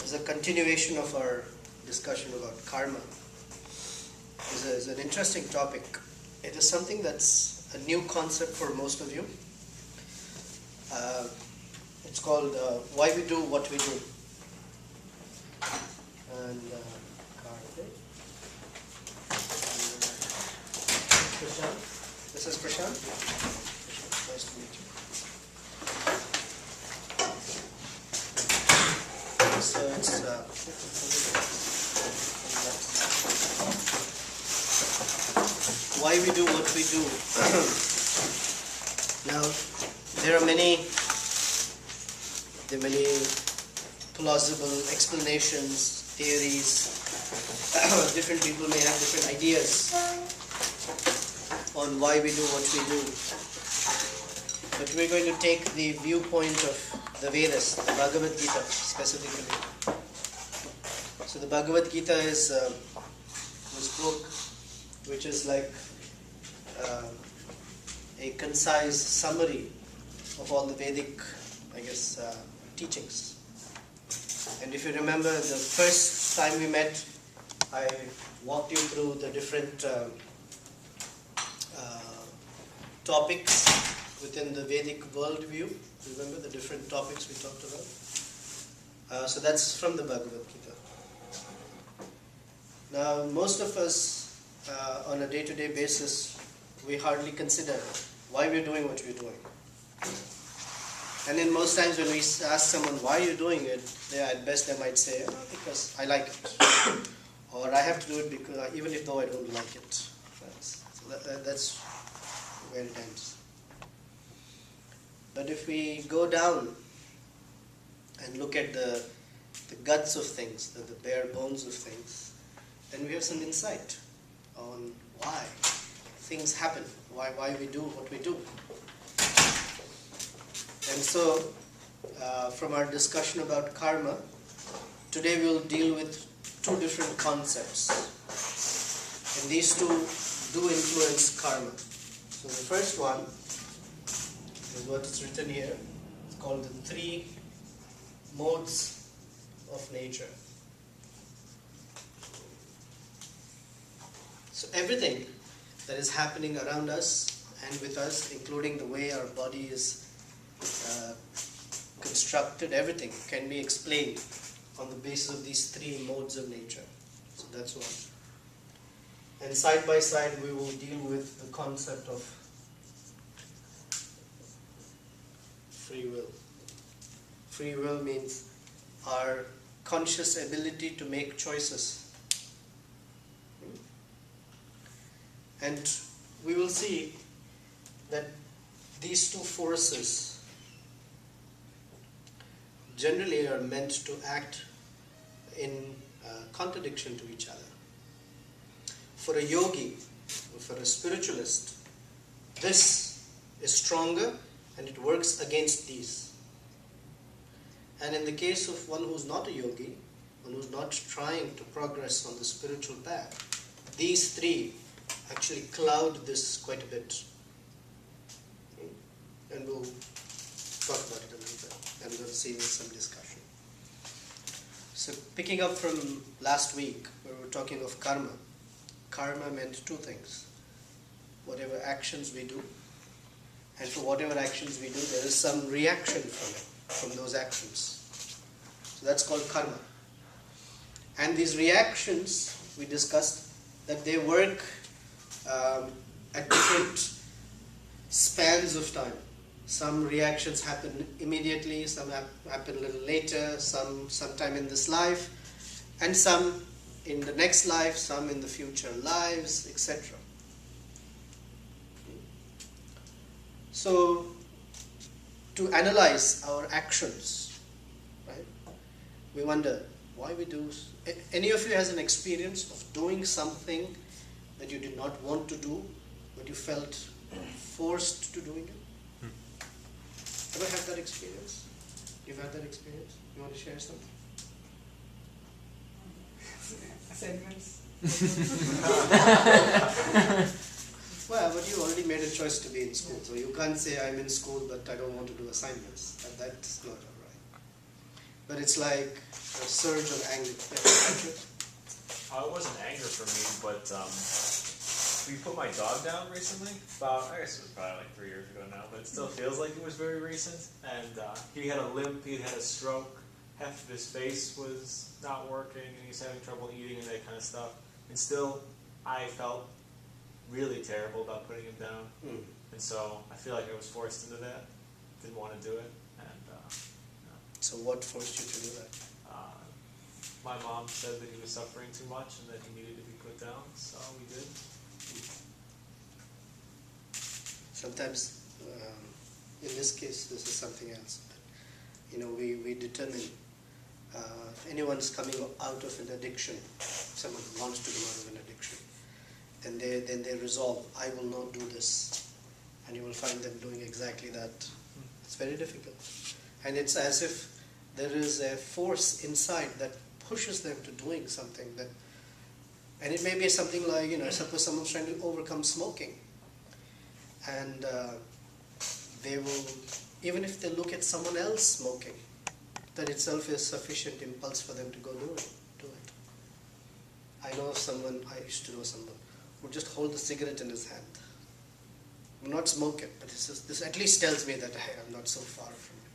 is a continuation of our discussion about karma. It's an interesting topic. It is something that's a new concept for most of you. It's called Why We Do What We Do. And Prashant. This is Prashant. Nice to meet you. So it's why we do what we do. Now, there are many plausible explanations, theories. Different people may have different ideas on why we do what we do. But we're going to take the viewpoint of the Vedas, the Bhagavad Gita specifically. So the Bhagavad Gita is this book which is like a concise summary of all the Vedic, teachings. And if you remember, the first time we met, I walked you through the different topics within the Vedic worldview. Remember the different topics we talked about? So that's from the Bhagavad Gita. Now, most of us, on a day-to-day basis, we hardly consider why we're doing what we're doing. And then most times when we ask someone, why are you doing it? At best they might say, because I like it. Or I have to do it because even if though I don't like it. So that's where it ends. But if we go down and look at the guts of things, the bare bones of things, then we have some insight on why things happen, why we do what we do. And so, from our discussion about karma, today we'll deal with two different concepts. And these two do influence karma. So the first one is what is written here. It's called the three modes of nature. So everything that is happening around us and with us, including the way our body is constructed, everything can be explained on the basis of these three modes of nature. So that's one. And side by side we will deal with the concept of free will. Free will means our conscious ability to make choices. And we will see that these two forces generally are meant to act in contradiction to each other. For a yogi, or for a spiritualist, this is stronger and it works against these. And in the case of one who's not a yogi, one who's not trying to progress on the spiritual path, these three actually cloud this quite a bit. And we'll talk about it a little bit, and we'll see some discussion. So picking up from last week, where we were talking of karma. Karma meant two things. Whatever actions we do, and for whatever actions we do, there is some reaction from those actions. So that's called karma. And these reactions, we discussed that they work at different spans of time. Some reactions happen immediately, some happen a little later, sometime in this life, and some in the next life, some in the future lives, etc. So, to analyze our actions, right, we wonder why we do. Any of you has an experience of doing something that you did not want to do, but you felt forced to doing it? Ever had that experience? You've had that experience? You want to share something? Assignments. Well, but you already made a choice to be in school, so you can't say I'm in school but I don't want to do assignments. That's not alright. but it's like a surge of anger. It wasn't anger for me, but we put my dog down recently. I guess it was probably like 3 years ago now, but it still feels like it was very recent. And he had a limp, he had a stroke, half of his face was not working, and he's having trouble eating and that kind of stuff. And still, I felt really terrible about putting him down. And so I feel like I was forced into that. Didn't want to do it. And So what forced you to do that? My mom said that he was suffering too much and that he needed to be put down, so we did. Sometimes, in this case, this is something else. But, we determine if anyone's coming out of an addiction, someone wants to come out of an addiction, then they resolve, I will not do this. And you will find them doing exactly that. It's very difficult. And it's as if there is a force inside that pushes them to doing something and it may be something like, suppose someone's trying to overcome smoking, and they will, even if they look at someone else smoking, that itself is sufficient impulse for them to go do it. I used to know someone who would just hold the cigarette in his hand. Will not smoke it, but this at least tells me that I am not so far from it.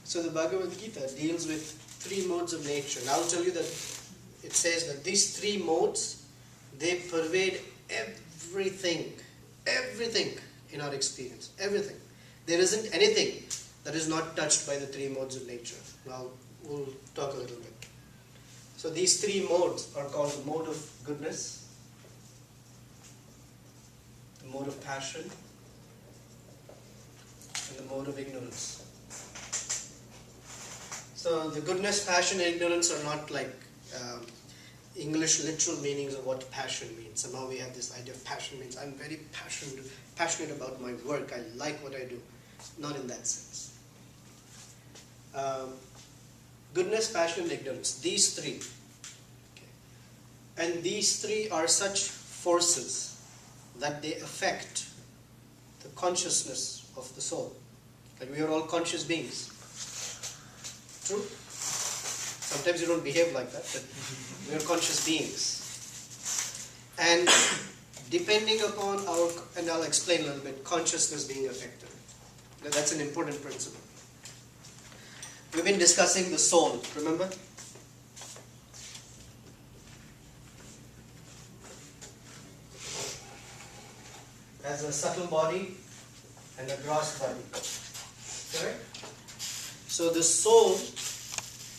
So the Bhagavad Gita deals with 3 modes of nature. And I'll tell you that it says that these 3 modes, they pervade everything in our experience. Everything. There isn't anything that is not touched by the 3 modes of nature. Now, we'll talk a little bit. So these 3 modes are called the mode of goodness, the mode of passion, and the mode of ignorance. So the goodness, passion, and ignorance are not like English literal meanings of what passion means. Somehow we have this idea of passion means I'm very passionate about my work, I like what I do. Not in that sense. Goodness, passion, and ignorance. These 3. Okay. And these 3 are such forces that they affect the consciousness of the soul. Like we are all conscious beings. True? Sometimes you don't behave like that, but we are conscious beings. And depending upon and I'll explain a little bit, consciousness being affected. Now, that's an important principle. We've been discussing the soul, remember? As a subtle body and a gross body. Correct? So the soul,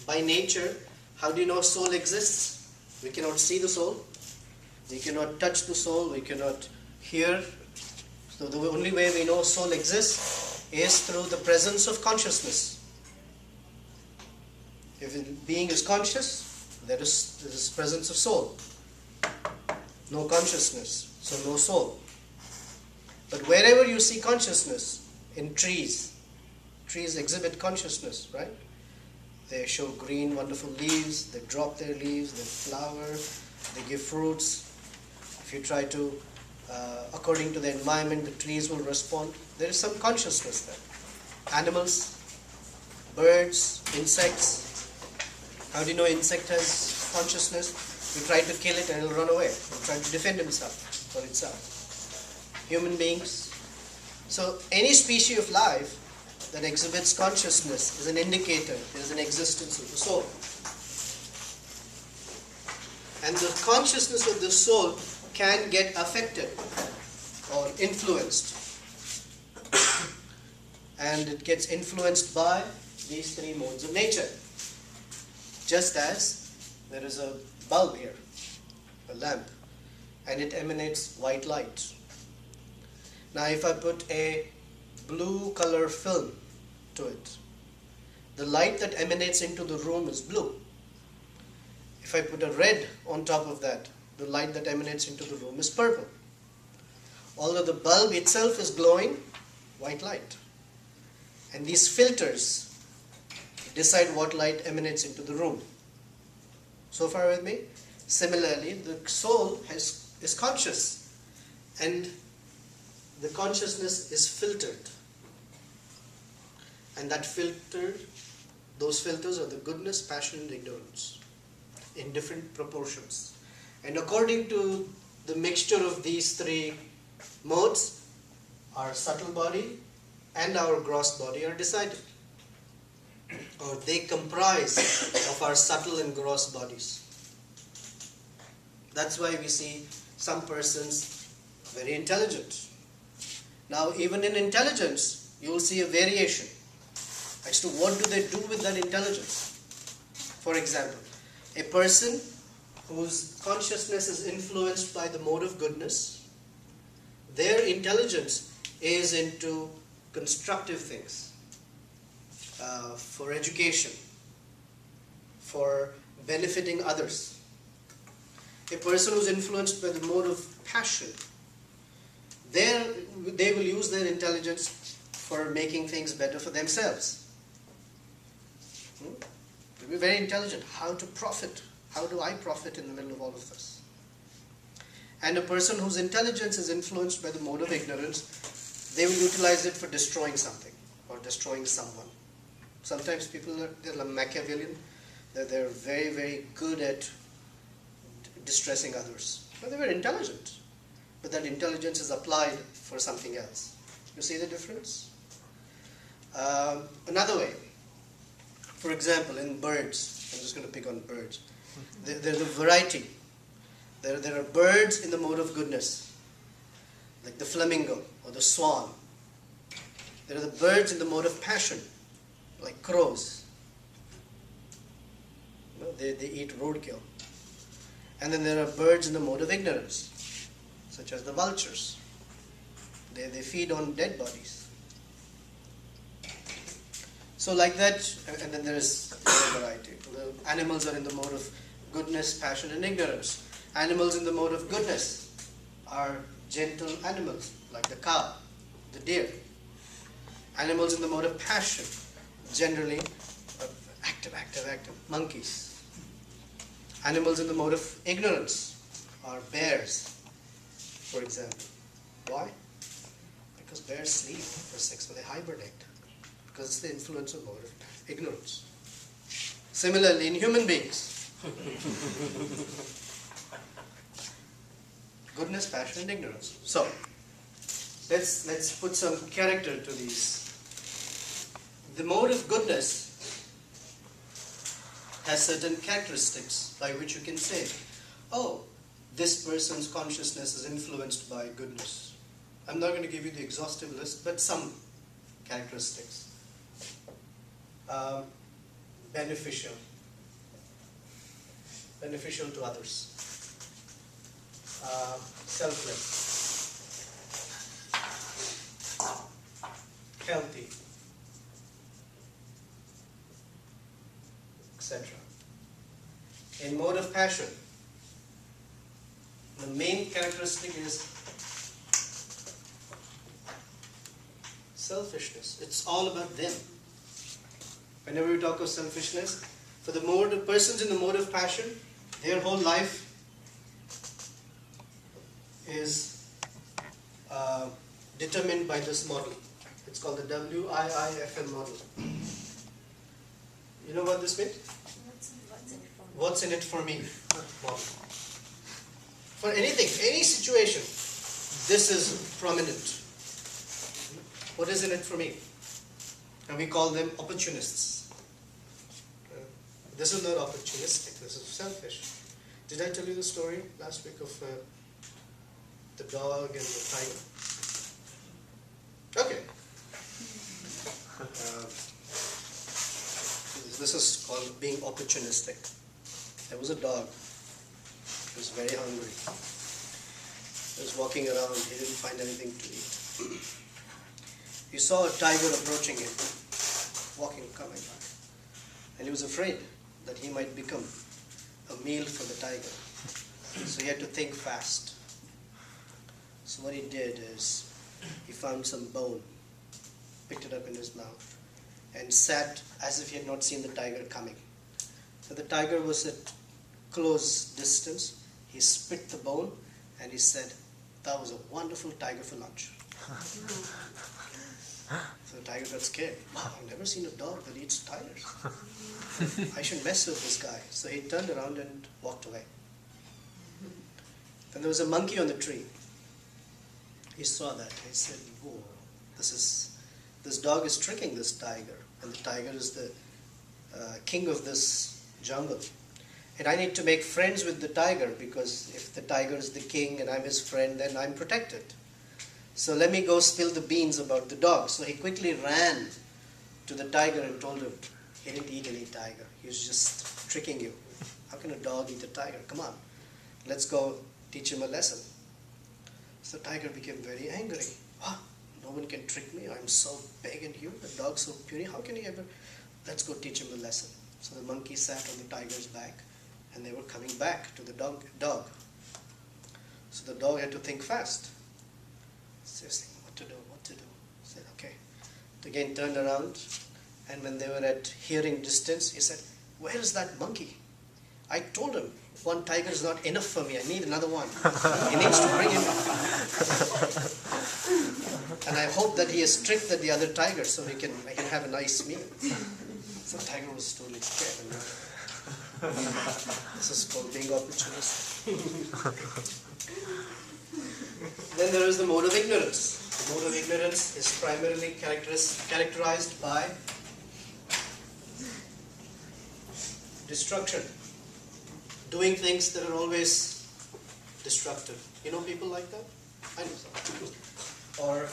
by nature, how do you know soul exists? We cannot see the soul. We cannot touch the soul. We cannot hear. So the only way we know soul exists is through the presence of consciousness. If a being is conscious, there is presence of soul. No consciousness, so no soul. But wherever you see consciousness, in trees exhibit consciousness, right? They show green, wonderful leaves, they drop their leaves, they flower, they give fruits. If you try to, according to the environment, the trees will respond. There is some consciousness there. Animals, birds, insects. How do you know insect has consciousness? You try to kill it and it will run away. It will try to defend himself or itself. Human beings. So any species of life that exhibits consciousness is an indicator there is an existence of the soul. And the consciousness of the soul can get affected or influenced. And it gets influenced by these 3 modes of nature. Just as there is a bulb here, a lamp, and it emanates white light. Now if I put a blue color film to it, the light that emanates into the room is blue. If I put a red on top of that, the light that emanates into the room is purple. Although the bulb itself is glowing white light. And these filters decide what light emanates into the room. So far with me? Similarly, the soul is conscious, and the consciousness is filtered. And that filter, those filters are the goodness, passion, and ignorance in different proportions. And according to the mixture of these three modes, our subtle body and our gross body are decided. Or they comprise of our subtle and gross bodies. That's why we see some persons very intelligent. Now, even in intelligence, you will see a variation as to what do they do with that intelligence. For example, a person whose consciousness is influenced by the mode of goodness, their intelligence is into constructive things, for education, for benefiting others. A person who's influenced by the mode of passion, they will use their intelligence for making things better for themselves. They'll be very intelligent. How to profit? How do I profit in the middle of all of this? And a person whose intelligence is influenced by the mode of ignorance, they will utilize it for destroying something or destroying someone. Sometimes people they're Machiavellian. They're very, very good at distressing others. But they're very intelligent. But that intelligence is applied for something else. You see the difference? Another way. For example, in birds, I'm just going to pick on birds. There's a variety. There are birds in the mode of goodness, like the flamingo or the swan. There are the birds in the mode of passion, like crows. You know, they eat roadkill. And then there are birds in the mode of ignorance, such as the vultures. They feed on dead bodies. So like that, and then there is a variety. The animals are in the mode of goodness, passion, and ignorance. Animals in the mode of goodness are gentle animals, like the cow, the deer. Animals in the mode of passion, generally active, monkeys. Animals in the mode of ignorance are bears, for example. Why? Because bears sleep for sex, so they hibernate. Because it's the influence of mode of ignorance. Similarly, in human beings, goodness, passion, and ignorance. So, let's put some character to these. The mode of goodness has certain characteristics by which you can say, oh, this person's consciousness is influenced by goodness. I'm not going to give you the exhaustive list, but some characteristics. Beneficial to others. Selfless. Healthy. Etc. In mode of passion, the main characteristic is selfishness. It's all about them. Whenever we talk of selfishness, for the persons in the mode of passion, their whole life is determined by this model. It's called the WIIFM model. You know what this means? What's in it for me model. For anything, any situation, this is prominent. What is in it for me? And we call them opportunists. This is not opportunistic, this is selfish. Did I tell you the story last week of the dog and the tiger? Okay. This is called being opportunistic. There was a dog. He was very hungry. He was walking around. He didn't find anything to eat. He saw a tiger approaching him, coming back. And he was afraid that he might become a meal for the tiger. So he had to think fast. So what he did is, he found some bone, picked it up in his mouth, and sat as if he had not seen the tiger coming. So the tiger was at close distance. He spit the bone and he said, "That was a wonderful tiger for lunch." So the tiger got scared. I've never seen a dog that eats tigers. I should mess with this guy. So he turned around and walked away. Then there was a monkey on the tree. He saw that. He said, whoa, this dog is tricking this tiger. And the tiger is the king of this jungle. And I need to make friends with the tiger, because if the tiger is the king and I'm his friend, then I'm protected. So let me go spill the beans about the dog. So he quickly ran to the tiger and told him, he didn't eat any tiger. He was just tricking you. How can a dog eat a tiger? Come on, let's go teach him a lesson. So the tiger became very angry. What? No one can trick me. I'm so big and huge. The dog's so puny. How can he ever? Let's go teach him a lesson. So the monkey sat on the tiger's back, and they were coming back to the dog. So the dog had to think fast. So he was thinking, what to do? He said, okay. Again turned around, and when they were at hearing distance, he said, where is that monkey? I told him, one tiger is not enough for me. I need another one. He needs to bring him. And I hope that he has tricked the other tiger so I can have a nice meal. So the tiger was totally scared. This is called being opportunistic. Then there is the mode of ignorance. The mode of ignorance is primarily characterized by destruction. Doing things that are always destructive. You know people like that? I know some people. Or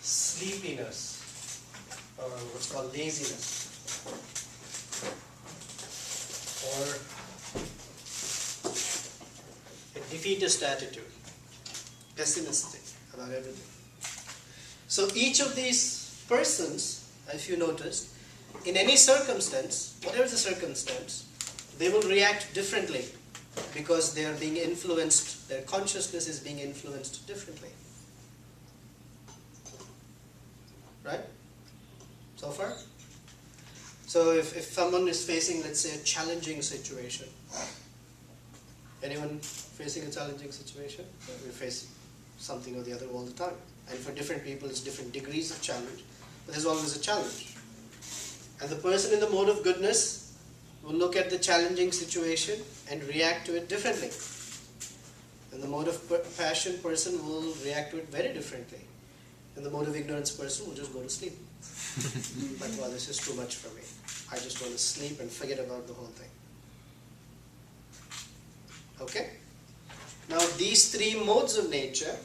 sleepiness, or what's called laziness. Or a defeatist attitude, pessimistic about everything. So each of these persons, if you noticed, in any circumstance, whatever the circumstance, they will react differently because they are being influenced, their consciousness is being influenced differently. Right? So far? So if someone is facing, let's say, a challenging situation, anyone facing a challenging situation? We face something or the other all the time. And for different people, it's different degrees of challenge. But there's always a challenge. And the person in the mode of goodness will look at the challenging situation and react to it differently. And the mode of passion person will react to it very differently. And the mode of ignorance person will just go to sleep. Like, well, this is too much for me. I just want to sleep and forget about the whole thing. Okay? Now, these three modes of nature,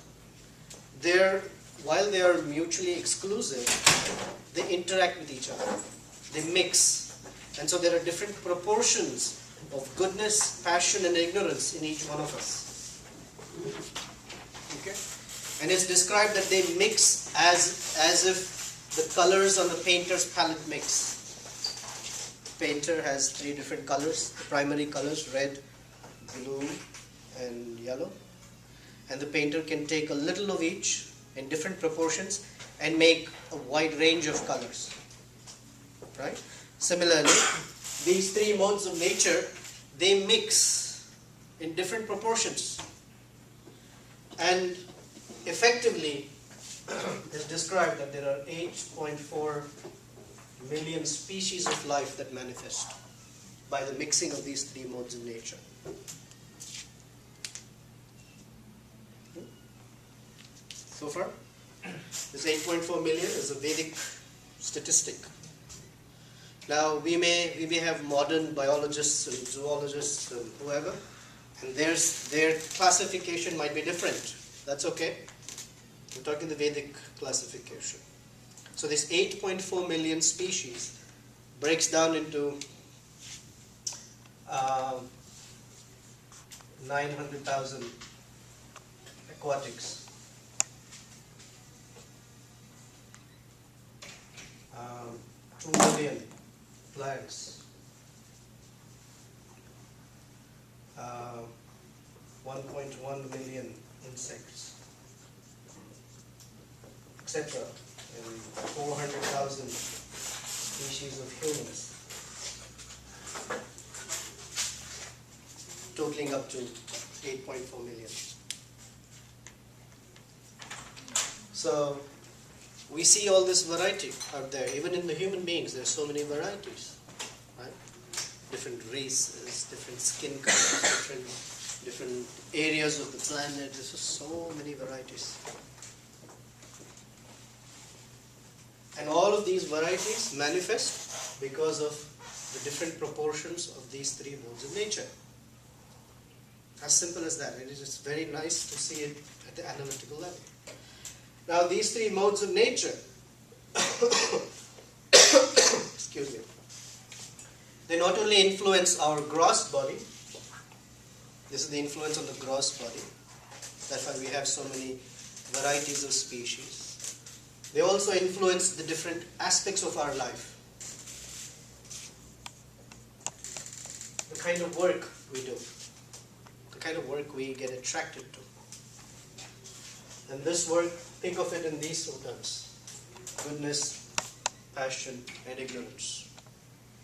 while they are mutually exclusive, they interact with each other. They mix. And so there are different proportions of goodness, passion, and ignorance in each one of us. Okay? And it's described that they mix as if the colors on the painter's palette mix. The painter has three different colors, the primary colors, red, blue, and yellow. And the painter can take a little of each in different proportions and make a wide range of colors. Right? Similarly, these three modes of nature, they mix in different proportions. And effectively, it's described that there are 8.4 million species of life that manifest by the mixing of these three modes of nature. So far, this 8.4 million is a Vedic statistic. Now, we may have modern biologists and zoologists and whoever, and their classification might be different. That's okay. We're talking the Vedic classification. So this 8.4 million species breaks down into 900,000 aquatics, 2 million plants, 1.1 million insects, etc. And 400,000 species of humans, totaling up to 8.4 million. So we see all this variety out there. Even in the human beings, there's so many varieties, right? Different races, different skin colors, different areas of the planet. There's just so many varieties. And all of these varieties manifest because of the different proportions of these three modes of nature. As simple as that. It is just very nice to see it at the analytical level. Now these three modes of nature, excuse me, they not only influence our gross body, this is the influence on the gross body, that's why we have so many varieties of species. They also influence the different aspects of our life. The kind of work we do, the kind of work we get attracted to. And this work, think of it in these two terms: goodness, passion, and ignorance.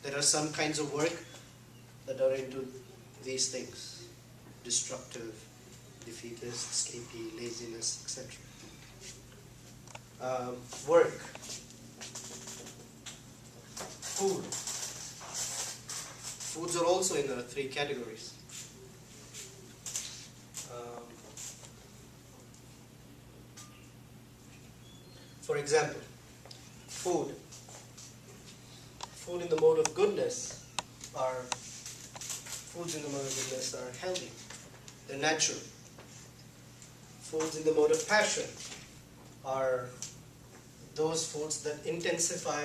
There are some kinds of work that are into these things: destructive, defeatist, sleepy, laziness, etc. Work, food. Foods are also in the three categories. For example, food in the mode of goodness foods in the mode of goodness are healthy. They're natural. Foods in the mode of passion are those foods that intensify,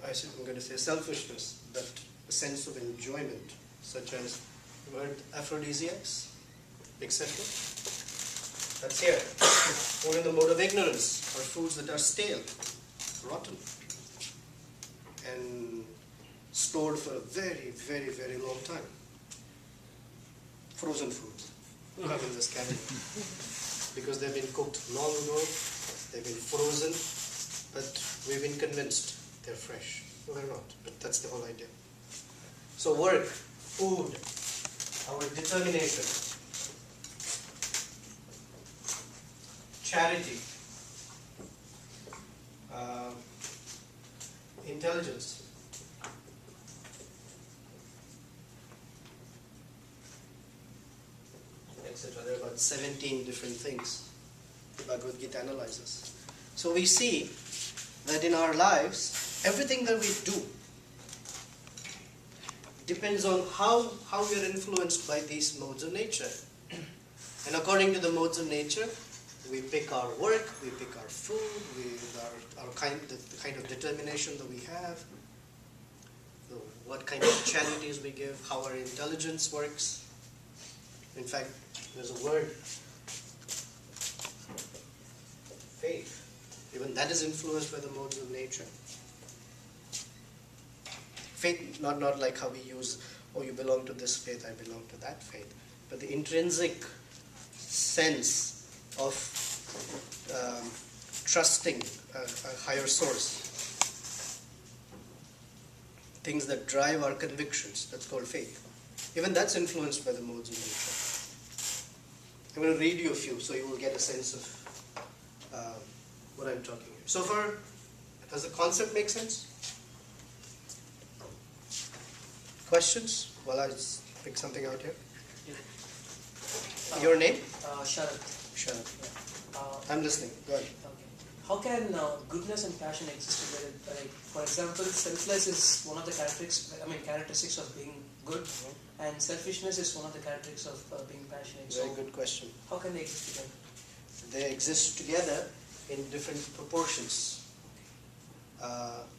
I'm going to say selfishness, that sense of enjoyment, such as the word aphrodisiacs, etc. That's here. Food in the mode of ignorance are foods that are stale, rotten, and stored for a very, very, very long time. Frozen foods are in this category because they've been cooked long ago, they've been frozen, but we've been convinced they're fresh. No, they're not, but that's the whole idea. So work, food, our determination, charity, intelligence, etc. There are about 17 different things the Bhagavad Gita analyzes. So we see that in our lives, everything that we do depends on how we are influenced by these modes of nature. And according to the modes of nature, we pick our work, we pick our food, the kind of determination that we have, what kind of charities we give, how our intelligence works. In fact, there's a word, faith. Even that is influenced by the modes of nature. Faith, not like how we use, oh, you belong to this faith, I belong to that faith. But the intrinsic sense of trusting a higher source. Things that drive our convictions, that's called faith. Even that's influenced by the modes of nature. I'm going to read you a few so you will get a sense of what I'm talking here. So far, does the concept make sense? Questions? While I pick something out here. Your name? Sharad. Sharad. Yeah. I'm listening. Go ahead. Okay. How can goodness and passion exist together? Like, for example, selfless is one of the characteristics of being good, and selfishness is one of the characteristics of being passionate. Very good question. How can they exist together? They exist together in different proportions.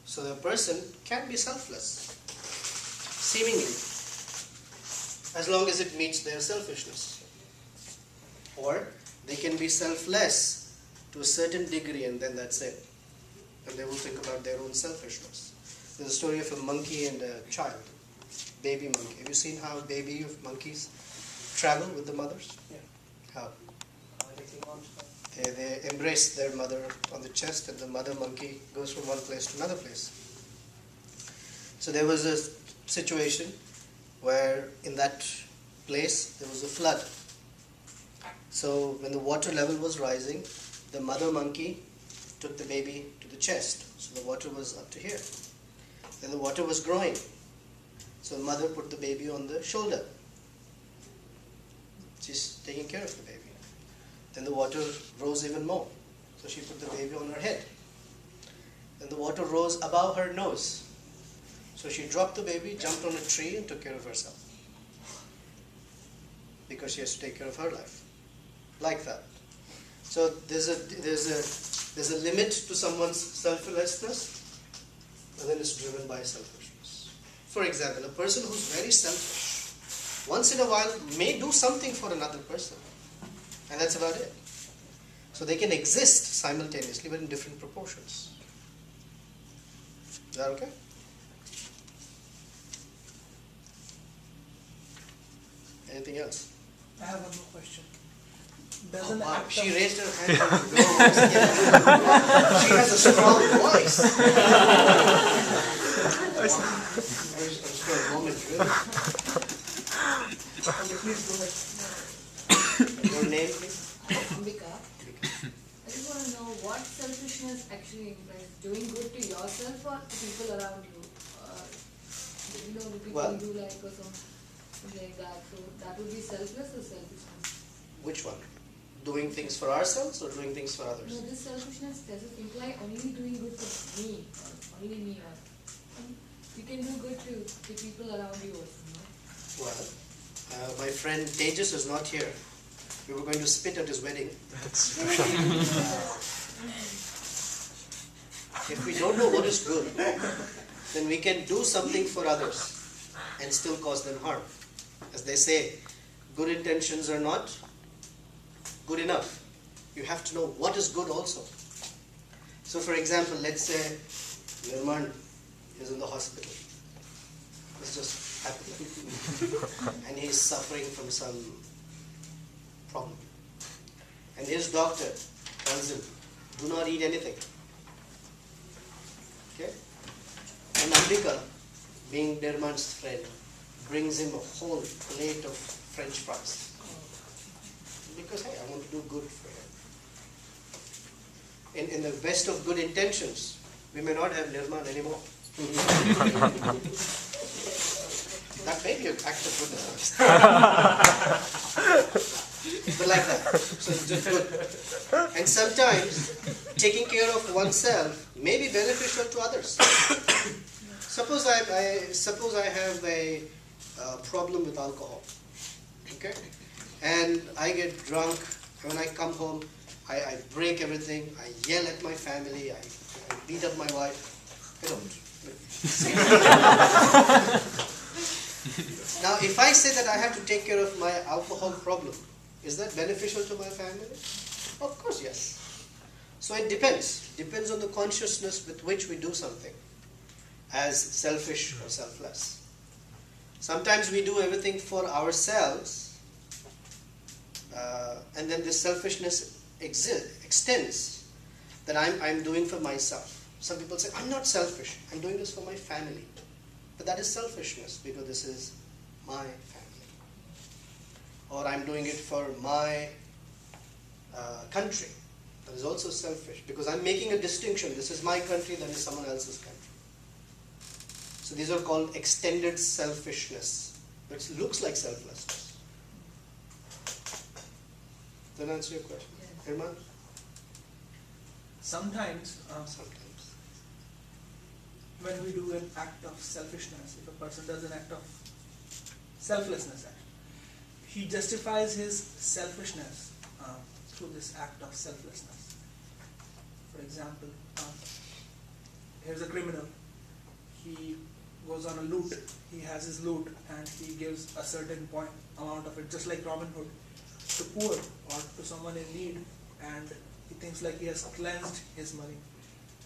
So the person can be selfless, seemingly, as long as it meets their selfishness. Or they can be selfless to a certain degree, and then that's it. And they will think about their own selfishness. There's a story of a monkey and a child, baby monkey. Have you seen how baby monkeys travel with the mothers? Yeah. How? Anything else? They embrace their mother on the chest, and the mother monkey goes from one place to another place. So there was a situation where in that place there was a flood. So when the water level was rising, the mother monkey took the baby to the chest, so the water was up to here. Then the water was growing, so the mother put the baby on the shoulder. She's taking care of the baby. Then the water rose even more, so she put the baby on her head. Then the water rose above her nose, so she dropped the baby, jumped on a tree, and took care of herself, because she has to take care of her life, like that. So there's a limit to someone's selflessness, and then it's driven by selfishness. For example, a person who's very selfish, once in a while may do something for another person, and that's about it. So they can exist simultaneously, but in different proportions. Is that okay? Anything else? I have one more question. Oh, Doesn't the wow. act She of raised her hand from the door. She has a strong voice. I was for a moment, really. Okay, please go ahead. Your name, please? Ambika, I just want to know what selfishness actually implies. Doing good to yourself or to people around you? The people Well- you like or something like that. So that would be selfless or selfishness? Which one? Doing things for ourselves or doing things for No, others? this selfishness does it imply only doing good to me or only me or you can do good to the people around you also, no? Well, my friend Tejas is not here. We were going to spit at his wedding. If we don't know what is good, then we can do something for others and still cause them harm. As they say, good intentions are not good enough. You have to know what is good also. So for example, let's say Nirman is in the hospital. This just happened. And he is suffering from some problem. And his doctor tells him, do not eat anything. Okay? And Ambika, being Nirman's friend, brings him a whole plate of French fries. Because, hey, I want to do good for him. In the best of good intentions, we may not have Nirman anymore. That may be an act of goodness. But like that. So it's just good. And sometimes taking care of oneself may be beneficial to others. Suppose I have a problem with alcohol. Okay? And I get drunk. When I come home, I break everything. I yell at my family. I beat up my wife. I don't. Now, if I say that I have to take care of my alcohol problem, is that beneficial to my family? Of course, yes. So it depends. Depends on the consciousness with which we do something, as selfish or selfless. Sometimes we do everything for ourselves, and then this selfishness extends, that I'm doing for myself. Some people say, I'm not selfish, I'm doing this for my family. But that is selfishness, because this is my family. Or I'm doing it for my country. That is also selfish, because I'm making a distinction. This is my country, that is someone else's country. So these are called extended selfishness. But it looks like selflessness. Does that answer your question? Yes. Herman? sometimes Sometimes. when we do an act of selfishness, if a person does an act of selflessness, he justifies his selfishness through this act of selflessness. For example, here's a criminal. He goes on a loot. He has his loot and he gives a certain amount of it, just like Robin Hood, to poor or to someone in need, and he thinks like he has cleansed his money.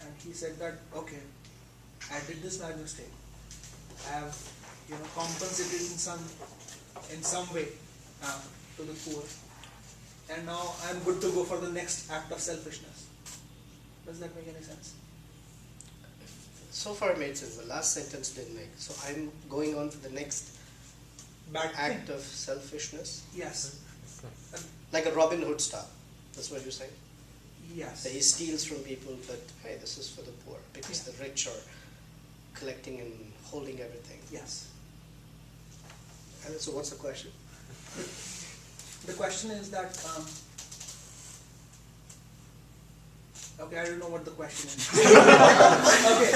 And he said that, okay, I did this bad mistake. I have, compensated in some way to the poor, and now I am good to go for the next act of selfishness. Does that make any sense? So far it made sense. The last sentence didn't make. So I'm going on to the next Bad act thing. of selfishness. Yes. Like a Robin Hood style. That's what you're saying? Yes. That he steals from people, but hey, this is for the poor, because the rich are collecting and holding everything. Yes. And so what's the question? The question is that, okay, I don't know what the question is. Okay,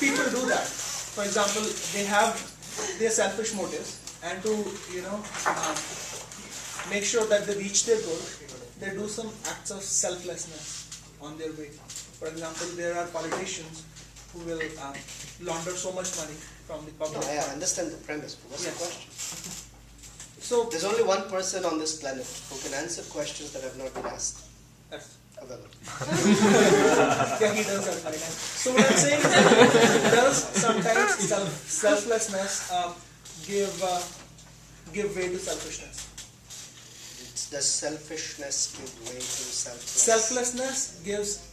people do that. For example, they have their selfish motives, and to, make sure that they reach their goal, they do some acts of selflessness on their way. For example, there are politicians who will launder so much money from the No, public. I understand the premise, but what's the Yes. question? So, There's only one person on this planet who can answer questions that have not been asked. that's, Available. yeah, he does have finance. So what I'm saying is that does sometimes selflessness give way to selfishness. Does selfishness give way to selflessness? Selflessness gives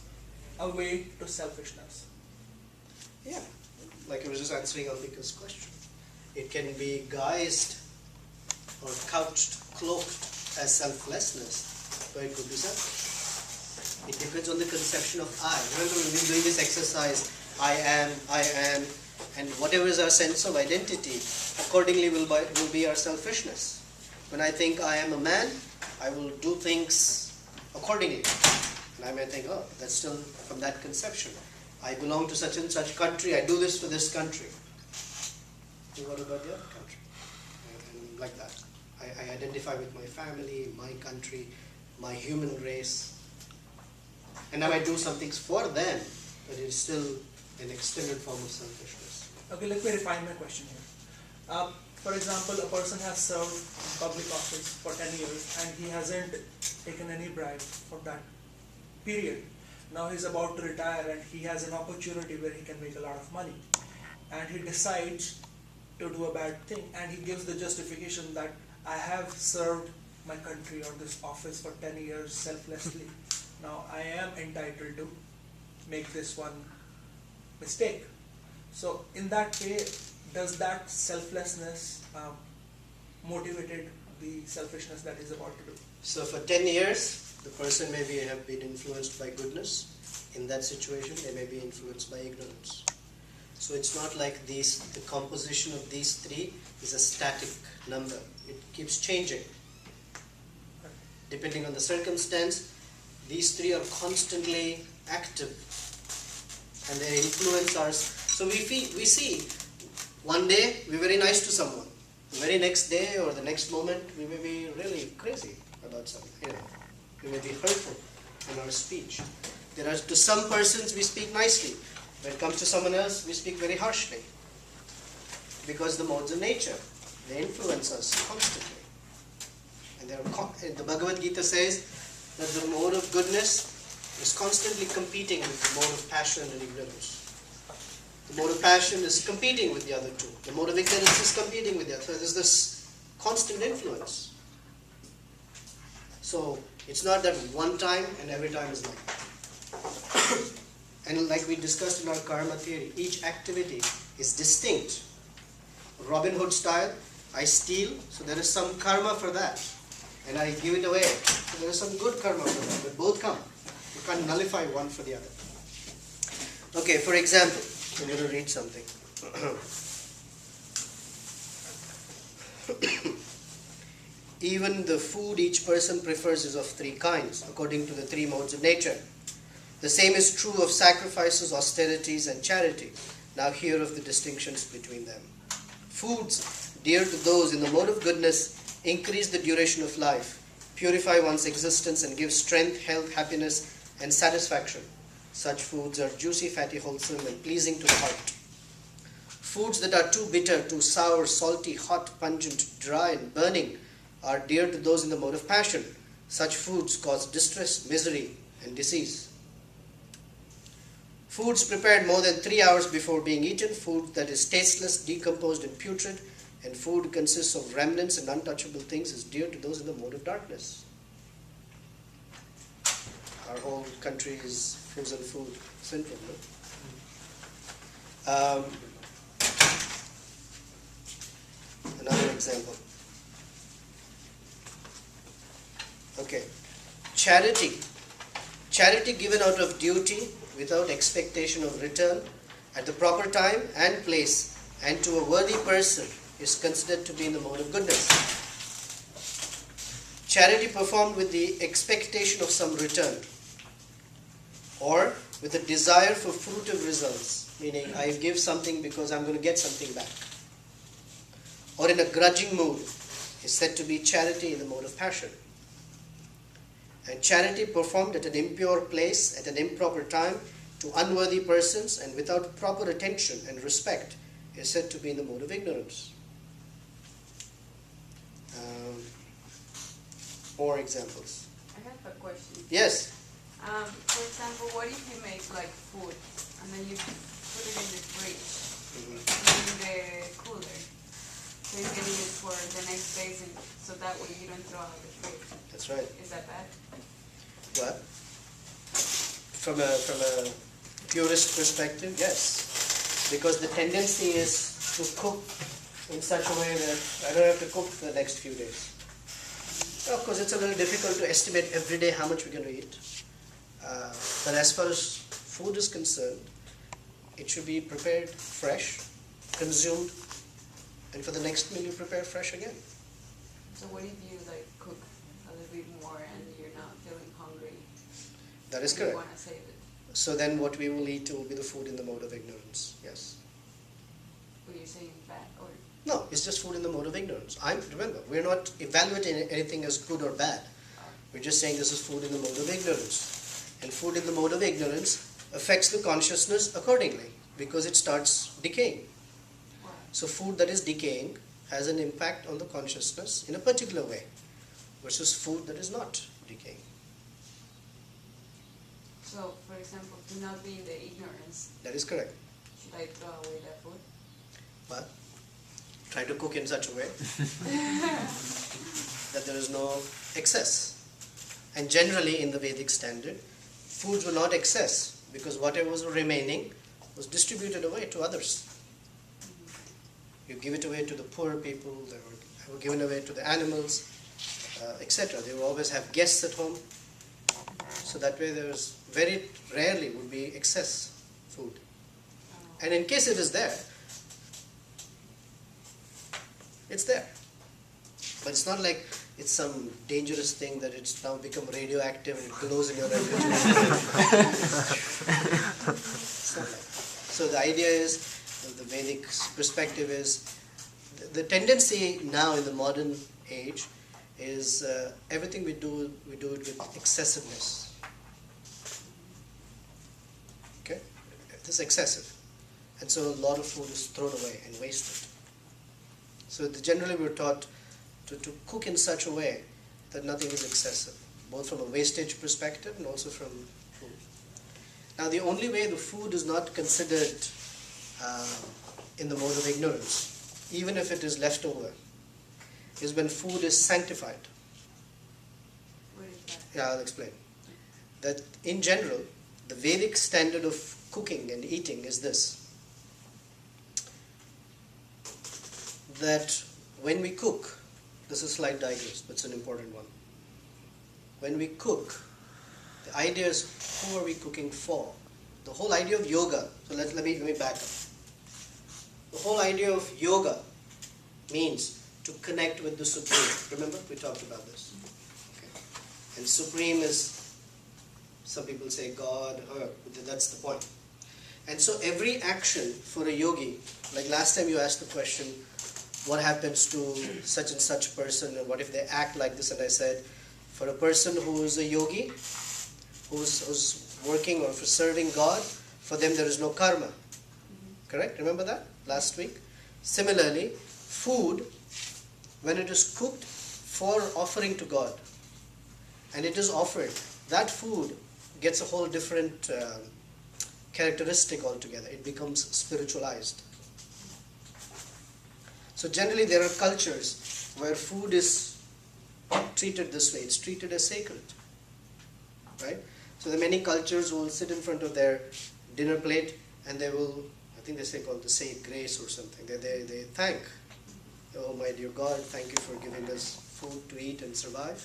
a way to selfishness. Yeah, like I was just answering Ambika's question. It can be guised or couched, cloaked as selflessness, but it could be selfish. It depends on the conception of I. Remember, we've been doing this exercise, I am, and whatever is our sense of identity, accordingly will be our selfishness. When I think I am a man, I will do things accordingly. And I may think, oh, that's still from that conception. I belong to such and such country, I do this for this country. And what about the other country? And like that. I identify with my family, my country, my human race. And I might do some things for them, but it's still an extended form of selfishness. Okay, let me refine my question here. For example, a person has served in public office for 10 years and he hasn't taken any bribe for that period. Now he's about to retire and he has an opportunity where he can make a lot of money. And he decides to do a bad thing, and he gives the justification that I have served my country or this office for 10 years selflessly. Now I am entitled to make this one mistake. So in that way, does that selflessness motivated the selfishness that he's about to do? So for 10 years, the person may have been influenced by goodness. In that situation, they may be influenced by ignorance. So it's not like the composition of these three is a static number. It keeps changing. Depending on the circumstance, these three are constantly active and they influence us. So we see, one day we're very nice to someone. The very next day or the next moment, we may be really crazy about something. We may be hurtful in our speech. To some persons we speak nicely. When it comes to someone else, we speak very harshly. Because the modes of nature, they influence us constantly. And the Bhagavad Gita says that the mode of goodness is constantly competing with the mode of passion and ignorance. The mode of passion is competing with the other two. The mode of ignorance is competing with the other. So there's this constant influence. So it's not that one time and every time is like that. And like we discussed in our karma theory, each activity is distinct. Robin Hood style, I steal, so there is some karma for that. And I give it away, so there is some good karma for that. But both come. You can't nullify one for the other. Okay, for example, I'm going to read something. Even the food each person prefers is of three kinds, according to the three modes of nature. The same is true of sacrifices, austerities, and charity. Now hear of the distinctions between them. Foods dear to those in the mode of goodness increase the duration of life, purify one's existence, and give strength, health, happiness, and satisfaction. Such foods are juicy, fatty, wholesome, and pleasing to the heart. Foods that are too bitter, too sour, salty, hot, pungent, dry, and burning are dear to those in the mode of passion. Such foods cause distress, misery, and disease. Foods prepared more than 3 hours before being eaten, food that is tasteless, decomposed, and putrid, and food consists of remnants and untouchable things is dear to those in the mode of darkness. Our whole country is frozen food syndrome. No? Another example. Okay. charity. Charity given out of duty without expectation of return at the proper time and place and to a worthy person is considered to be in the mode of goodness. Charity performed with the expectation of some return or with a desire for fruitive results, meaning I give something because I'm going to get something back, or in a grudging mood is said to be charity in the mode of passion. And charity performed at an impure place, at an improper time, to unworthy persons and without proper attention and respect is said to be in the mode of ignorance. More examples. I have a question. Yes. For example, what if you make like food and then you put it in the fridge, in the cooler, so you can use for the next day, so that way you don't throw out the food? That's right. Is that bad? What? From a purist perspective, yes. Because the tendency is to cook in such a way that I don't have to cook for the next few days. Of course, it's a little difficult to estimate every day how much we're going to eat. But as far as food is concerned, it should be prepared fresh, consumed, and for the next meal you prepare fresh again. So what if you like cook a little bit more and you're not feeling hungry? That is You correct. want to save it. So then what we will eat will be the food in the mode of ignorance. Yes. What you're saying bad or No, it's just food in the mode of ignorance. Remember, we're not evaluating anything as good or bad. We're just saying this is food in the mode of ignorance. And food in the mode of ignorance affects the consciousness accordingly because it starts decaying. what? So food that is decaying has an impact on the consciousness in a particular way versus food that is not decaying. So, for example, to not be in the ignorance, That is correct. should I throw away that food? But try to cook in such a way that there is no excess. And generally in the Vedic standard, foods were not excess because whatever was remaining was distributed away to others. You give it away to the poor people, they were given away to the animals, etc. They would always have guests at home. So that way there was very rarely would be excess food. And in case it is there, it's there. But it's not like it's some dangerous thing that it's now become radioactive and it glows in your refrigerator. It's not like that. So the idea is, the Vedic perspective is, the tendency now in the modern age is everything we do it with excessiveness. Okay? This is excessive. And so a lot of food is thrown away and wasted. So generally we're taught to cook in such a way that nothing is excessive, both from a wastage perspective and also from food. Now the only way the food is not considered in the mode of ignorance, even if it is left over, is when food is sanctified. What is that? Yeah, I'll explain. That in general, the Vedic standard of cooking and eating is this. That when we cook, this is a slight digress, but it's an important one. When we cook, the idea is who are we cooking for? The whole idea of yoga, so let me back up. The whole idea of yoga means to connect with the Supreme. Remember, we talked about this. Okay. And Supreme is, some people say God, her, that's the point. And so every action for a yogi, like last time you asked the question, what happens to such and such person, and what if they act like this? And I said, for a person who is a yogi, who's working or for serving God, for them there is no karma. Correct? Remember that last week? Similarly, food, when it is cooked for offering to God, and it is offered, that food gets a whole different characteristic altogether. It becomes spiritualized. So generally there are cultures where food is treated this way. It's treated as sacred. Right? So there are many cultures who will sit in front of their dinner plate and they will, I think they say called the say grace or something. They thank, oh my dear God, thank you for giving us food to eat and survive.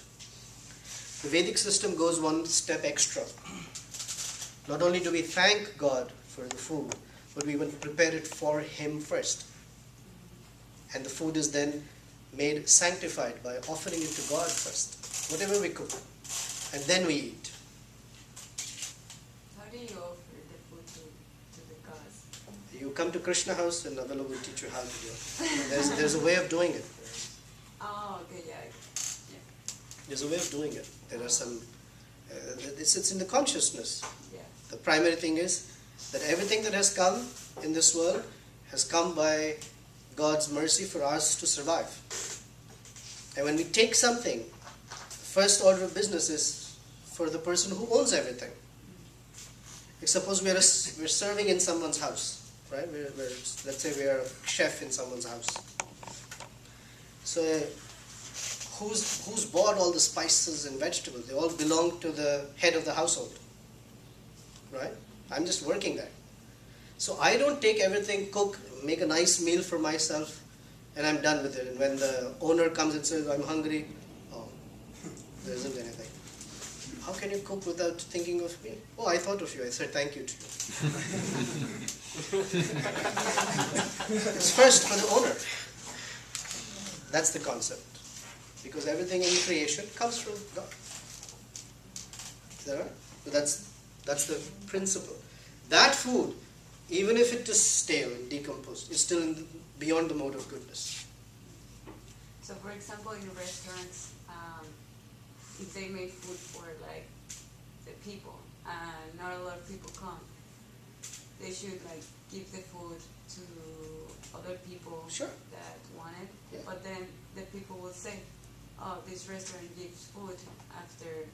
The Vedic system goes one step extra. Not only do we thank God for the food, but we even prepare it for Him first. And the food is then made sanctified by offering it to God first, whatever we cook. And then we eat. How do you offer the food to the gods? You come to Krishna house and Navela will teach you how to do it. There's a way of doing it. Oh, okay, yeah. There's a way of doing it. There are some, it's in the consciousness. Yeah. The primary thing is that everything that has come in this world has come by God's mercy for us to survive. And when we take something, the first order of business is for the person who owns everything. Like suppose we're serving in someone's house, right? Let's say we are a chef in someone's house. So who's bought all the spices and vegetables? They all belong to the head of the household, right? I'm just working there. So I don't take everything, cook, make a nice meal for myself, and I'm done with it. And when the owner comes and says, I'm hungry, oh, there isn't anything. How can you cook without thinking of me? Oh, I thought of you. I said thank you to you. It's first for the owner. That's the concept. Because everything in creation comes from God. Is that right? So that's the principle. That food, even if it is stale and decomposed, is still beyond the mode of goodness. So, for example, in restaurants, if they make food for like the people, and not a lot of people come, they should like give the food to other people Sure. that want it. Yeah. But then the people will say, "Oh, this restaurant gives food after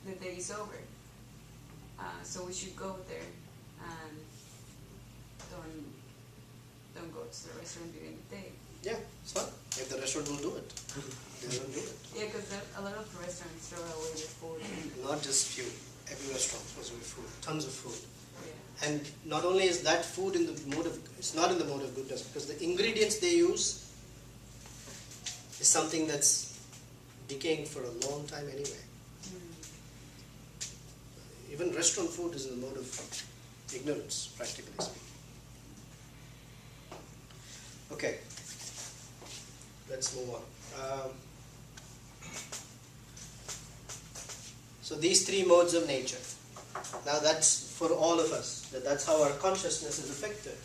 the day is over, so we should go there and don't go to the restaurant during the day." Yeah, it's fine. If the restaurant will do it, they don't do it. Yeah, because a lot of restaurants throw away the food. Not just few. Every restaurant throws away food. Tons of food. Yeah. And not only is that food in the mode of, it's not in the mode of goodness, because the ingredients they use is something that's decaying for a long time anyway. Even restaurant food is in the mode of ignorance, practically speaking. Okay, let's move on. So these three modes of nature. Now that's for all of us. That's how our consciousness is affected.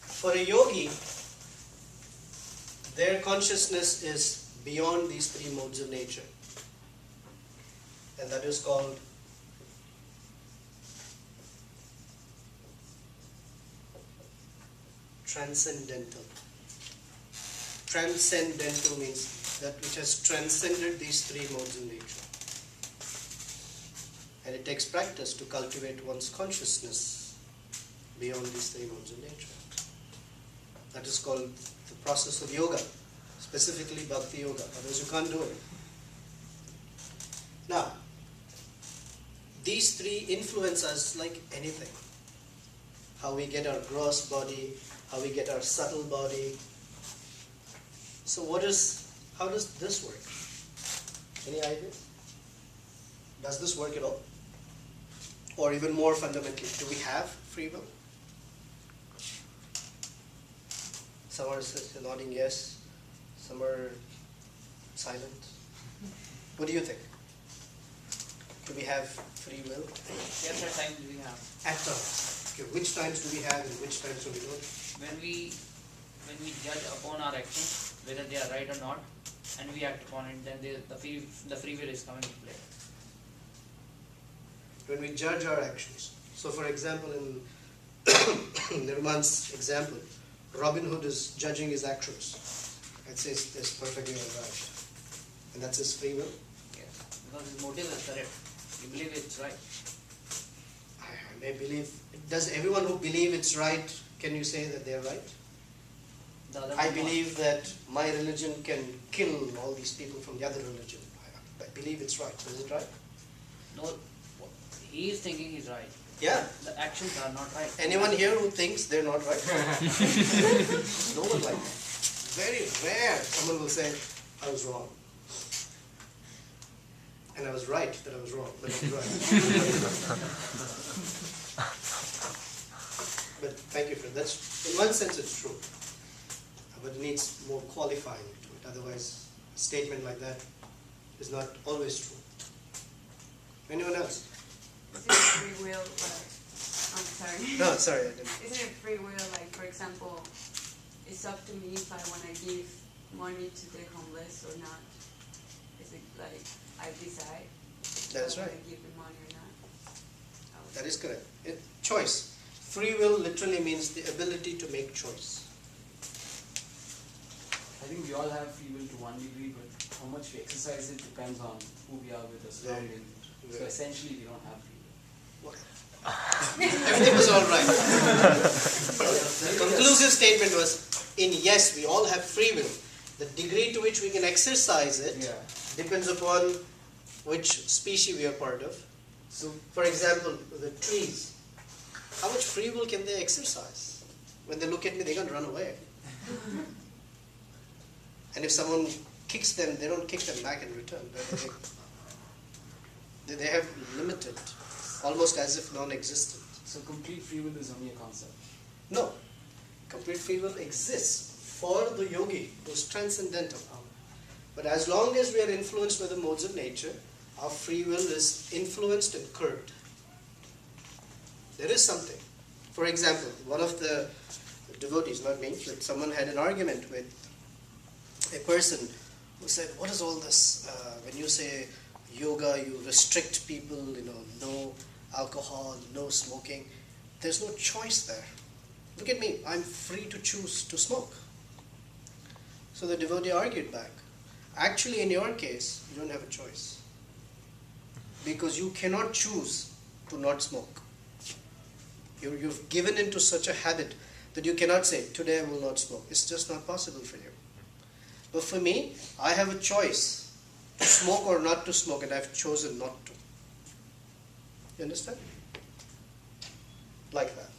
For a yogi, their consciousness is beyond these three modes of nature. And that is called transcendental. Transcendental means that which has transcended these three modes of nature. And it takes practice to cultivate one's consciousness beyond these three modes of nature. That is called the process of yoga, specifically bhakti yoga. Otherwise you can't do it. Now, these three influence us like anything. How we get our gross body, how we get our subtle body. So how does this work? Any idea? Does this work at all? Or even more fundamentally, do we have free will? Some are nodding yes, some are silent. What do you think? Do we have free will? Yes, at times we have. At times. Okay, which times do we have and which times do we not? When we judge upon our actions, whether they are right or not, and we act upon it, then the free will is coming to play. When we judge our actions. So for example, in Nirman's example, Robin Hood is judging his actions and says this perfectly alright. And that's his free will? Yes, because his motive is correct. You believe it's right. I may believe. Does everyone who believe it's right, can you say that they're right? The other I one believe that my religion can kill all these people from the other religion. I believe it's right. Is it right? no, he is thinking he's right. Yeah. The actions are not right. Anyone here who thinks they're not right? No one like that. Very rare someone will say, I was wrong. And I was right that I was wrong, but I was right. But thank you for that. That's, in one sense it's true, but it needs more qualifying to it. Otherwise, a statement like that is not always true. Anyone else? Isn't it free will, I'm sorry. No, sorry, I didn't. Isn't it free will, like, for example, it's up to me if I want to give money to the homeless or not? Is it like, I decide That's if I right. want to give them money or not? That is correct. Choice. Free will literally means the ability to make choice. I think we all have free will to one degree, but how much we exercise it depends on who we are with our surroundings. So essentially, we don't have free will. Everything was all right. The conclusive statement was, yes, we all have free will. The degree to which we can exercise it depends upon which species we are part of. So, for example, the trees. How much free will can they exercise? When they look at me, they're going to run away. And if someone kicks them, they don't kick them back in return. They have limited, almost as if non-existent. so complete free will is only a concept. No. Complete free will exists for the yogi who's transcendental. But as long as we are influenced by the modes of nature, our free will is influenced and curbed. There is something. For example, one of the devotees, not me, but someone had an argument with a person who said, what is all this? When you say yoga, you restrict people, no alcohol, no smoking. There's no choice there. Look at me, I'm free to choose to smoke. So the devotee argued back. Actually, in your case, you don't have a choice. Because you cannot choose to not smoke. You've given into such a habit that you cannot say, today I will not smoke. It's just not possible for you. But for me, I have a choice to smoke or not to smoke, and I've chosen not to. You understand? Like that.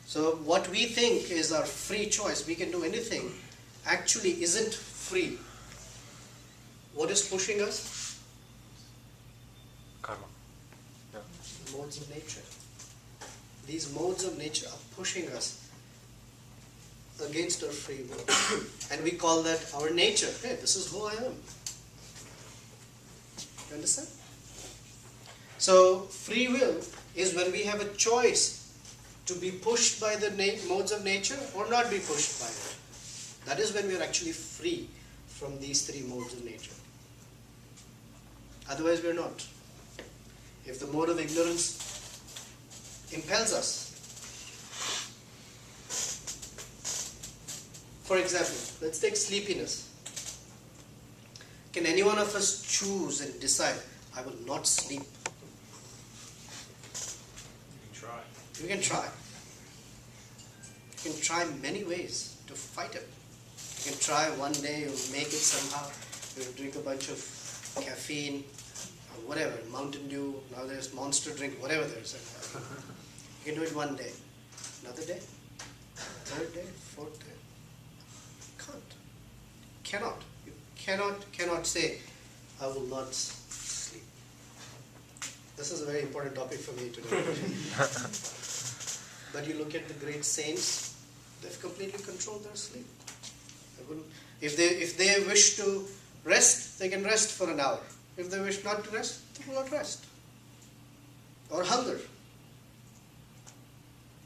So what we think is our free choice, we can do anything, actually isn't free. What is pushing us? Karma. Yeah. Modes of nature. These modes of nature are pushing us against our free will. And we call that our nature. Hey, this is who I am. You understand? So, free will is when we have a choice to be pushed by the modes of nature or not be pushed by it. That is when we are actually free from these three modes of nature. Otherwise, we are not. If the mode of ignorance impels us. For example, let's take sleepiness. Can any one of us choose and decide, I will not sleep? You can try. We can try. You can try many ways to fight it. You can try one day, you'll make it somehow. You'll drink a bunch of caffeine, or whatever, Mountain Dew, now there's Monster drink, whatever there's. You can do it one day. Another day, third day, fourth day. Can't. Cannot. You cannot say, I will not sleep. This is a very important topic for me today. But you look at the great saints, they've completely controlled their sleep. If they wish to rest, they can rest for an hour. If they wish not to rest, they will not rest. Or hunger.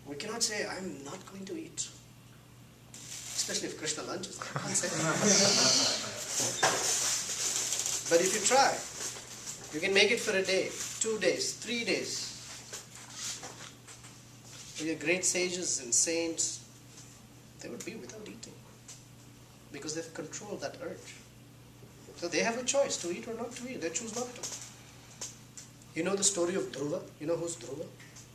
We cannot say, I'm not going to eat. Especially if Krishna lunches. I can't say But if you try, you can make it for a day, 2 days, 3 days. The great sages and saints, they would be without eating. Because they've controlled that urge. So they have a choice to eat or not to eat. They choose not to. You know the story of Dhruva? You know who's Dhruva?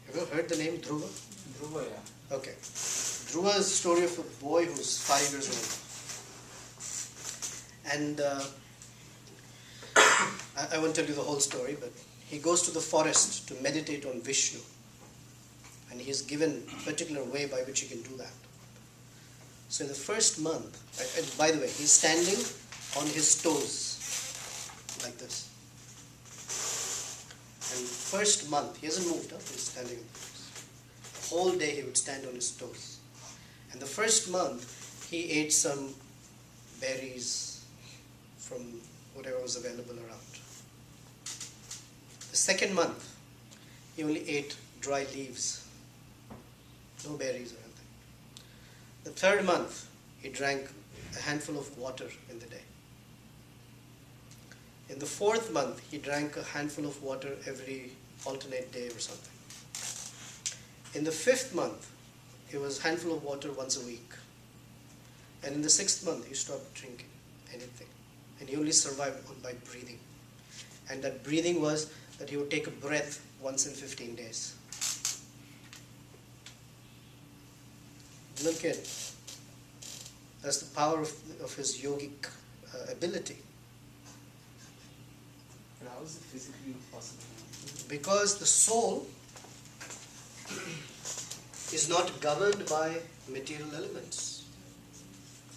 Have you ever heard the name Dhruva? Dhruva, yeah. Okay. Dhruva is the story of a boy who's 5 years old. And I won't tell you the whole story, but he goes to the forest to meditate on Vishnu. And he is given a particular way by which he can do that. So in the first month, and by the way, he's standing on his toes, like this. And first month, he hasn't moved up, he's standing on his toes. The whole day he would stand on his toes. And the first month, he ate some berries from whatever was available around. The second month, he only ate dry leaves, no berries or anything. The third month, he drank a handful of water in the day. In the fourth month, he drank a handful of water every alternate day or something. In the fifth month, it was a handful of water once a week. And in the sixth month, he stopped drinking anything. And he only survived by breathing. And that breathing was that he would take a breath once in 15 days. Little kid. That's the power of his yogic ability. But how is it physically possible? Because the soul is not governed by material elements.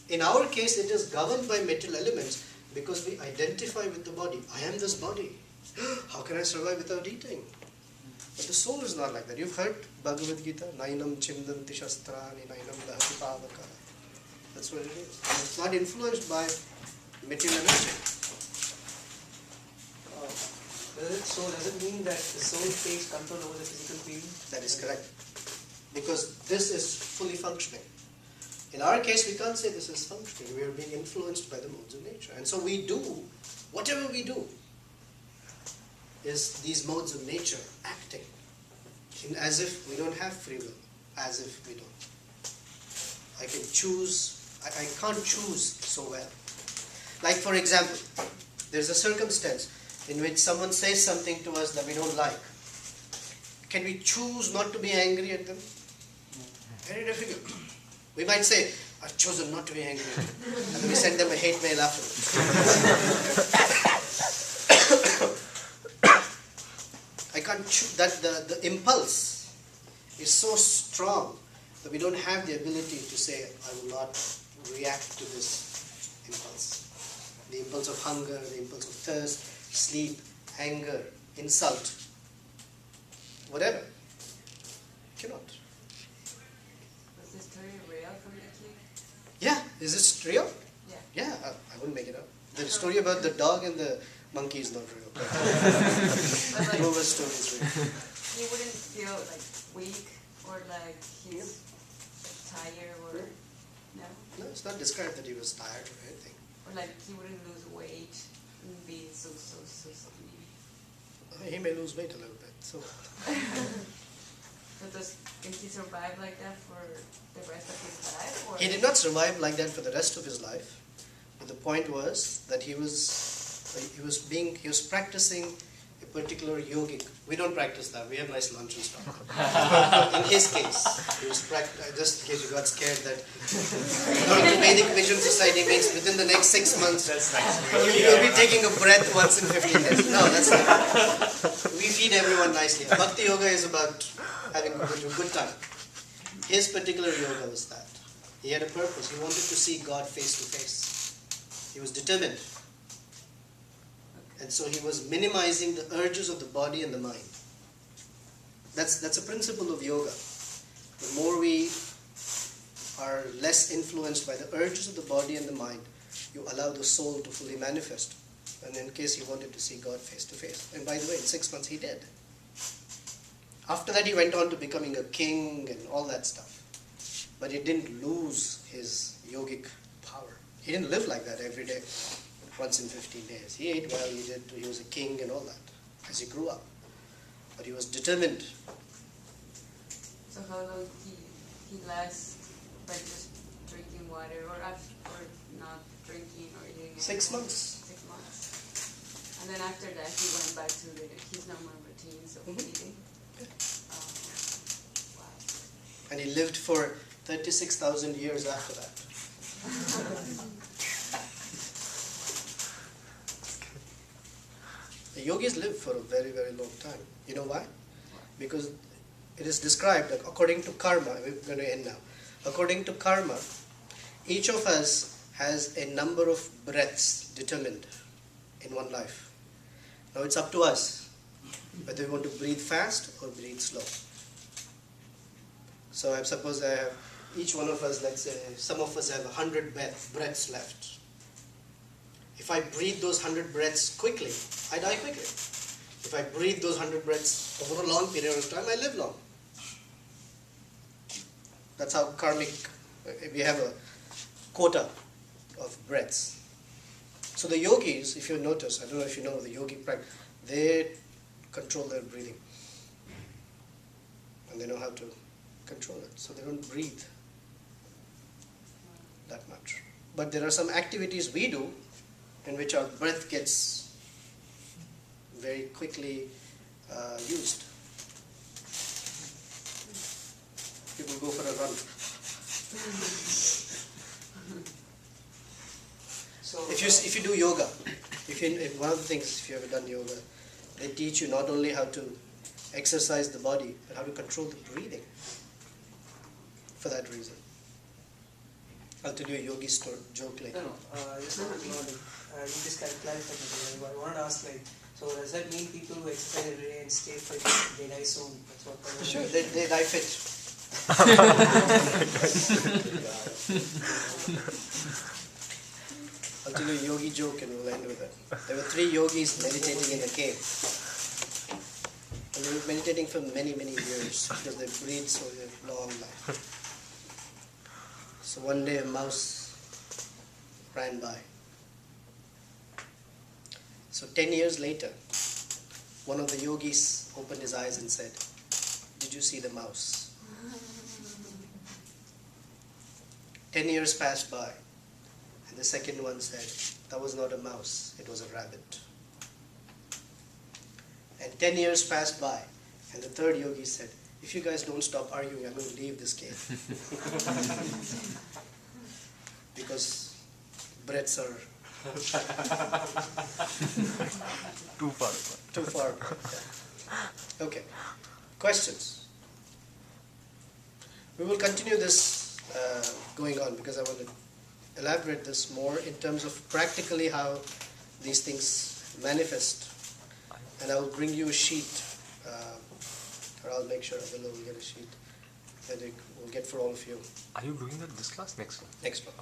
In our case, it is governed by material elements because we identify with the body. I am this body. How can I survive without eating? But the soul is not like that. You've heard Bhagavad Gita, Nainam Chindanti Shastrani, Nainam Lahati Pavaka. That's what it is. And it's not influenced by material energy. So does it mean that the soul takes control over the physical being? That is correct. Because this is fully functioning. In our case, we can't say this is functioning. We are being influenced by the modes of nature. And so we do, whatever we do, is these modes of nature acting as if we don't have free will, as if we don't. I can choose, I can't choose so well. Like for example, there's a circumstance in which someone says something to us that we don't like. Can we choose not to be angry at them? Very difficult. We might say, I've chosen not to be angry at them. And then we send them a hate mail afterwards. I can't choose. That the impulse is so strong that we don't have the ability to say, I will not react to this impulse. The impulse of hunger, the impulse of thirst, sleep, anger, insult, whatever. Cannot. Was this story real from the kid? Yeah, is this real? Yeah. Yeah, I wouldn't make it up. The story about the dog and the monkey is not real. But But like, Grover's story is real. he wouldn't feel like weak or like he's tired or no? No, it's not described that he was tired or anything. Or like he wouldn't lose weight and be so something. He may lose weight a little bit. So So can he survive like that for the rest of his life? Or he did not survive like that for the rest of his life. But the point was that he was practicing a particular yogic. We don't practice that. We have nice lunch and stuff. In his case, he was just in case you got scared that the Vedic Vision Society means within the next 6 months you'll be taking a breath once in 15 days. No, that's not. We feed everyone nicely. Bhakti yoga is about having a good time. His particular yoga was that. He had a purpose. He wanted to see God face to face. He was determined. And so he was minimizing the urges of the body and the mind. That's a principle of yoga. The more we are less influenced by the urges of the body and the mind, you allow the soul to fully manifest. And in case he wanted to see God face to face. And by the way, in 6 months he did. After that he went on to becoming a king and all that stuff. But he didn't lose his yogic power. He didn't live like that every day, once in 15 days. He ate well, he was a king and all that, as he grew up. But he was determined. so how long he lasts by just drinking water or not drinking or eating? 6 months. 6 months. And then after that he went back to his normal routines of eating. Wow. And he lived for 36,000 years after that. The yogis live for a very, very long time. You know why? Because it is described that according to karma, we're going to end now. According to karma, each of us has a number of breaths determined in one life. Now it's up to us whether we want to breathe fast or breathe slow. So I suppose I have, each one of us, let's say, some of us have 100 breaths left. If I breathe those 100 breaths quickly, I die quickly. If I breathe those 100 breaths over a long period of time, I live long. That's how karmic, we have a quota of breaths. So the yogis, if you notice, I don't know if you know the yogic practice, they control their breathing. And they know how to control it. So they don't breathe that much. But there are some activities we do in which our breath gets very quickly used. People go for a run. So If you do yoga, if one of the things, if you ever done yoga, they teach you not only how to exercise the body, but how to control the breathing. For that reason. I'll tell you a yogi story, joke later. No, I just want to know, you just kind of clarified me. I wanted to ask, so does that mean people who exercise every day and stay fit, they die soon? That's what Sure, they die fit. I'll tell you a yogi joke and we'll end with it. There were 3 yogis meditating in a cave. And they were meditating for many, many years because they breathed so long life. So one day a mouse ran by. So 10 years later, one of the yogis opened his eyes and said, "Did you see the mouse?" 10 years passed by, and the second one said, "That was not a mouse, it was a rabbit." And 10 years passed by, and the third yogi said, "If you guys don't stop arguing, I'm going to leave this cave." Because breaths are Too far apart. too far apart. Yeah. Okay. Questions? We will continue this going on because I want to elaborate this more in terms of practically how these things manifest. And I will bring you a sheet, or I'll make sure below we get a sheet that we'll get for all of you. Are you doing that this class next one? Next one.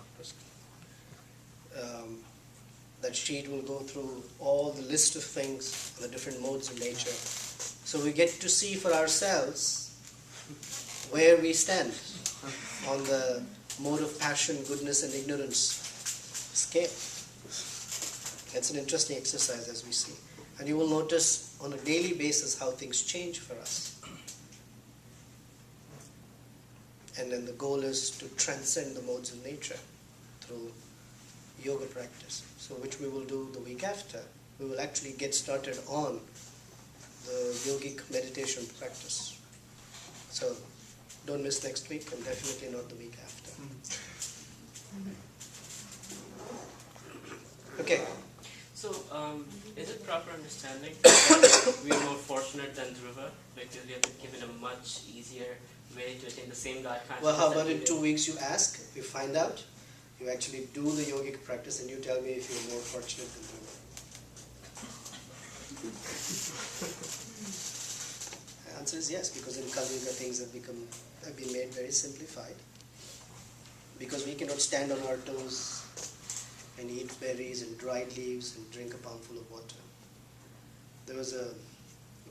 That sheet will go through all the list of things, the different modes of nature. So we get to see for ourselves where we stand on the mode of passion, goodness and ignorance scale. It's an interesting exercise as we see. And you will notice on a daily basis how things change for us. And then the goal is to transcend the modes of nature through yoga practice. So which we will do the week after. We will actually get started on the yogic meditation practice. So don't miss next week and definitely not the week after. Okay. So, is it proper understanding that we are more fortunate than Dhruva because we have been given a much easier way to attain the same God consciousness? Well, how that about we in did? 2 weeks you ask, you find out, you actually do the yogic practice and you tell me if you're more fortunate than Dhruva. The answer is yes, because in Kali Yuga things have been made very simplified. Because we cannot stand on our toes and eat berries and dried leaves and drink a palmful of water. There was a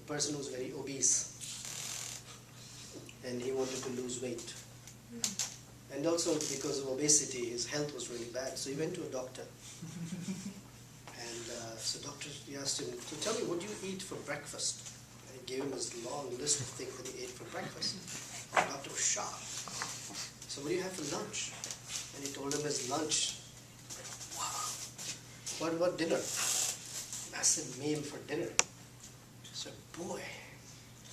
person who was very obese and he wanted to lose weight. And also because of obesity, his health was really bad. So he went to a doctor. And so doctor, he asked him, "So tell me, what do you eat for breakfast?" And he gave him this long list of things that he ate for breakfast. The doctor was shocked. "So what do you have for lunch?" And he told him his lunch. Wow. What about dinner? Massive meal for dinner. He said, "Boy."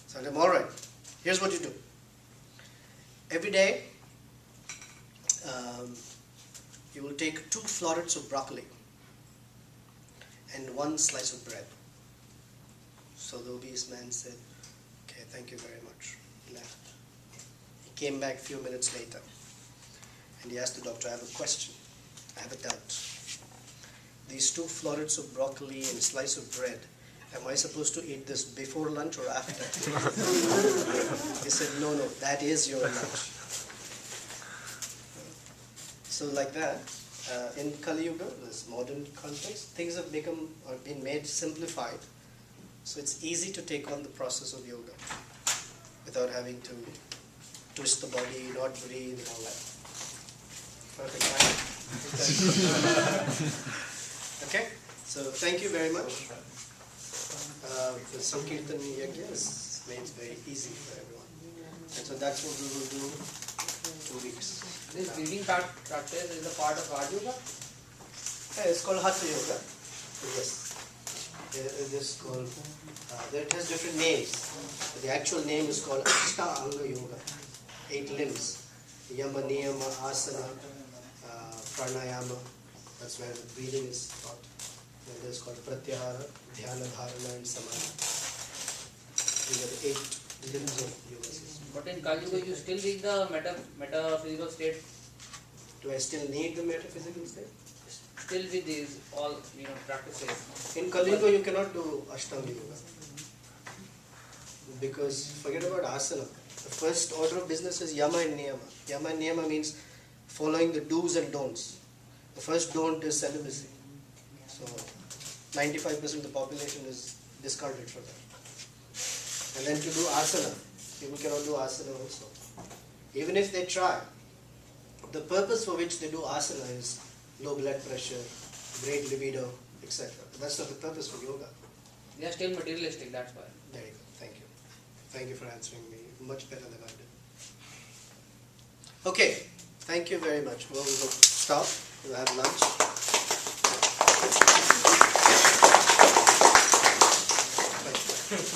So I told him, "All right, here's what you do. Every day, you will take 2 florets of broccoli and 1 slice of bread." So the obese man said, "Okay, thank you very much." He left. He came back a few minutes later and he asked the doctor, "I have a question. I have a doubt. These 2 florets of broccoli and a slice of bread, am I supposed to eat this before lunch or after? He said, no, that is your lunch. So like that, in Kali Yuga, this modern context, things have become or been made simplified. So it's easy to take on the process of yoga without having to twist the body, not breathe, and all that. Perfect. Okay, so thank you very much. The Sankirtan Yajna is made very easy for everyone. And so that's what we will do 2 weeks. This breathing practice is a part of Raj Yoga? Yeah, it's called Hatha Yoga. Yes. It is called, it has different names. But the actual name is called Ashtanga Yoga. 8 limbs. Yama, Niyama, Asana, Pranayama. That's where the breathing is taught. And it is called Pratyahara, Dhyana, Dharana and Samadhi. These are the 8 limbs of yoga system. But in Kali Yuga, you still reach the metaphysical state? Do I still need the metaphysical state? Still with these all practices. In Kali Yuga, you cannot do Ashtanga Yoga. Because forget about asana. The first order of business is Yama and Niyama. Yama and Niyama means following the do's and don'ts. The first don't is celibacy. So 95% of the population is discarded for that. And then to do asana, people cannot do asana also. Even if they try, the purpose for which they do asana is low blood pressure, great libido, etc. But that's not the purpose for yoga. They are still materialistic, that's why. There you go. Thank you. Thank you for answering me much better than I did. Okay. Thank you very much. Well, we will stop. We'll have lunch.